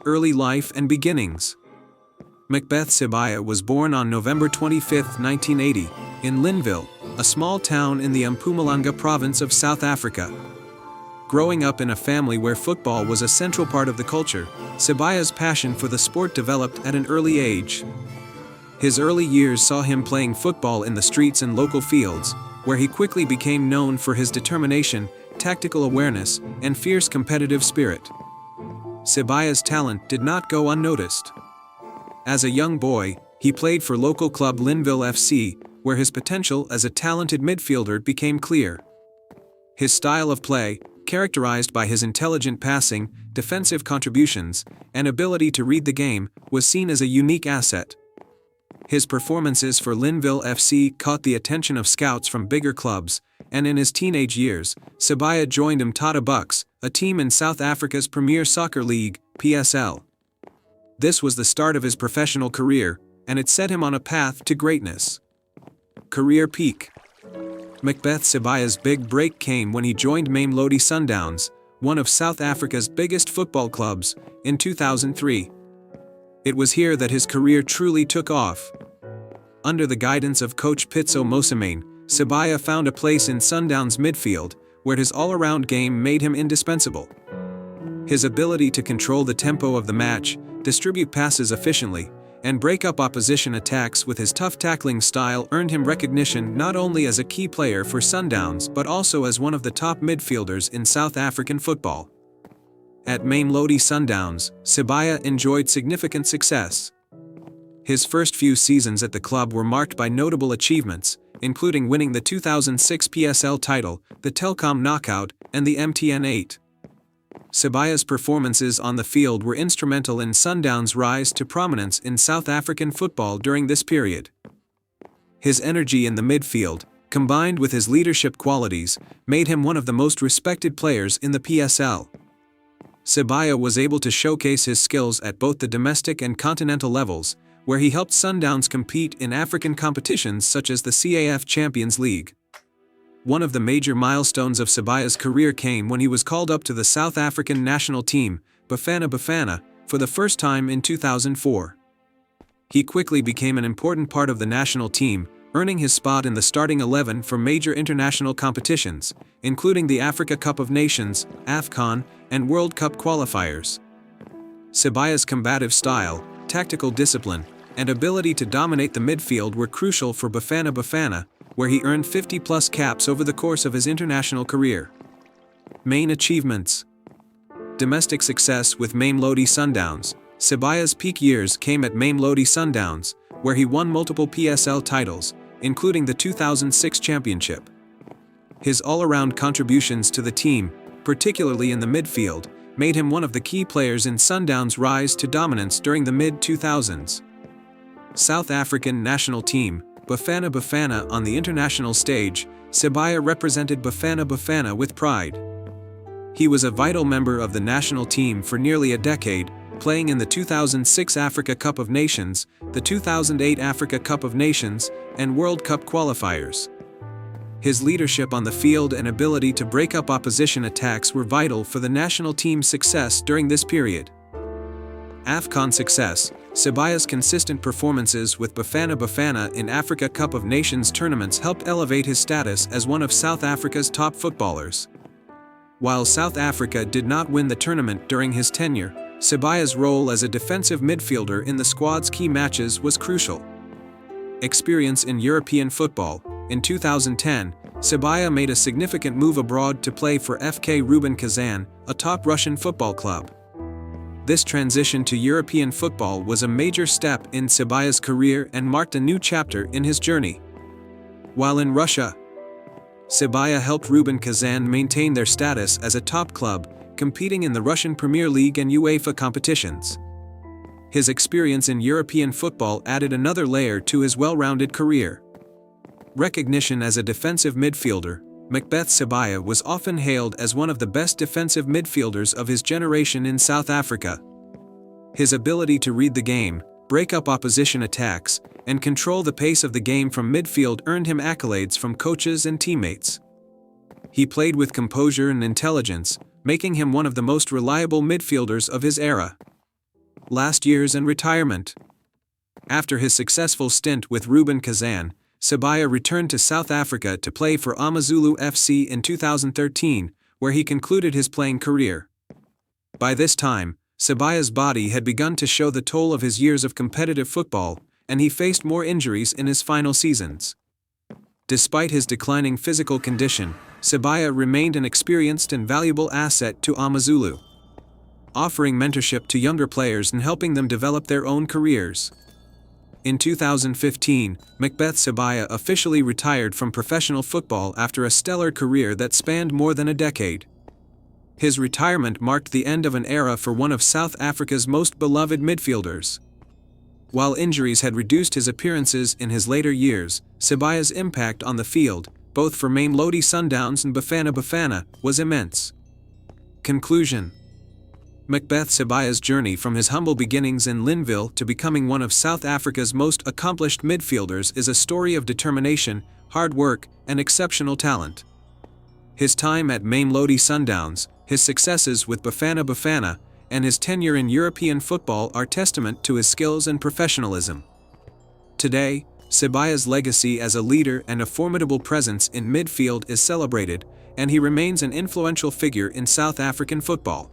early life and beginnings. MacBeth Sibaya was born on November 25, 1980, in Linville, a small town in the Mpumalanga province of South Africa. Growing up in a family where football was a central part of the culture, Sibaya's passion for the sport developed at an early age. His early years saw him playing football in the streets and local fields, where he quickly became known for his determination, tactical awareness, and fierce competitive spirit. Sibaya's talent did not go unnoticed. As a young boy, he played for local club Linville FC, where his potential as a talented midfielder became clear. His style of play, characterized by his intelligent passing, defensive contributions, and ability to read the game, was seen as a unique asset. His performances for Linville FC caught the attention of scouts from bigger clubs, and in his teenage years, Sibaya joined Mthatha Bucks, a team in South Africa's Premier Soccer League, PSL. This was the start of his professional career, and it set him on a path to greatness. Career peak. MacBeth Sibaya's big break came when he joined Mamelodi Sundowns, one of South Africa's biggest football clubs, in 2003. It was here that his career truly took off. Under the guidance of coach Pitso Mosimane, Sibaya found a place in Sundowns' midfield, where his all-around game made him indispensable. His ability to control the tempo of the match, distribute passes efficiently, and break up opposition attacks with his tough tackling style earned him recognition not only as a key player for Sundowns but also as one of the top midfielders in South African football. At Mamelodi Sundowns, Sibaya enjoyed significant success. His first few seasons at the club were marked by notable achievements, including winning the 2006 PSL title, the Telkom Knockout, and the MTN 8. Sibaya's performances on the field were instrumental in Sundowns' rise to prominence in South African football during this period. His energy in the midfield, combined with his leadership qualities, made him one of the most respected players in the PSL. Sibaya was able to showcase his skills at both the domestic and continental levels, where he helped Sundowns compete in African competitions such as the CAF Champions League. One of the major milestones of Sibaya's career came when he was called up to the South African national team, Bafana Bafana, for the first time in 2004. He quickly became an important part of the national team, earning his spot in the starting 11 for major international competitions, including the Africa Cup of Nations, AFCON, and World Cup qualifiers. Sibaya's combative style, tactical discipline, and ability to dominate the midfield were crucial for Bafana Bafana, where he earned 50-plus caps over the course of his international career. Main achievements. Domestic success with Mamelodi Sundowns. Sibaya's peak years came at Mamelodi Sundowns, where he won multiple PSL titles, including the 2006 championship. His all-around contributions to the team, particularly in the midfield, made him one of the key players in Sundowns' rise to dominance during the mid-2000s. South African national team, Bafana Bafana. On the international stage, Sibaya represented Bafana Bafana with pride. He was a vital member of the national team for nearly a decade, playing in the 2006 Africa Cup of Nations, the 2008 Africa Cup of Nations, and World Cup qualifiers. His leadership on the field and ability to break up opposition attacks were vital for the national team's success during this period. AFCON success. Sibaya's consistent performances with Bafana Bafana in Africa Cup of Nations tournaments helped elevate his status as one of South Africa's top footballers. While South Africa did not win the tournament during his tenure, Sibaya's role as a defensive midfielder in the squad's key matches was crucial. Experience in European football. In 2010, Sibaya made a significant move abroad to play for FK Rubin Kazan, a top Russian football club. This transition to European football was a major step in Sibaya's career and marked a new chapter in his journey. While in Russia, Sibaya helped Rubin Kazan maintain their status as a top club, competing in the Russian Premier League and UEFA competitions. His experience in European football added another layer to his well-rounded career. Recognition as a defensive midfielder, MacBeth Sibaya was often hailed as one of the best defensive midfielders of his generation in South Africa. His ability to read the game, break up opposition attacks, and control the pace of the game from midfield earned him accolades from coaches and teammates. He played with composure and intelligence, making him one of the most reliable midfielders of his era. last years and retirement. After his successful stint with Reuben Kazan, Sibaya returned to South Africa to play for AmaZulu FC in 2013, where he concluded his playing career. By this time, Sibaya's body had begun to show the toll of his years of competitive football, and he faced more injuries in his final seasons. Despite his declining physical condition, Sibaya remained an experienced and valuable asset to AmaZulu, offering mentorship to younger players and helping them develop their own careers. In 2015, MacBeth Sibaya officially retired from professional football after a stellar career that spanned more than a decade. His retirement marked the end of an era for one of South Africa's most beloved midfielders. While injuries had reduced his appearances in his later years, Sibaya's impact on the field, both for Mamelodi Sundowns and Bafana Bafana, was immense. Conclusion: MacBeth Sibaya's journey from his humble beginnings in Linville to becoming one of South Africa's most accomplished midfielders is a story of determination, hard work, and exceptional talent. His time at Mamelodi Sundowns, his successes with Bafana Bafana, and his tenure in European football are testament to his skills and professionalism. Today, Sibaya's legacy as a leader and a formidable presence in midfield is celebrated, and he remains an influential figure in South African football.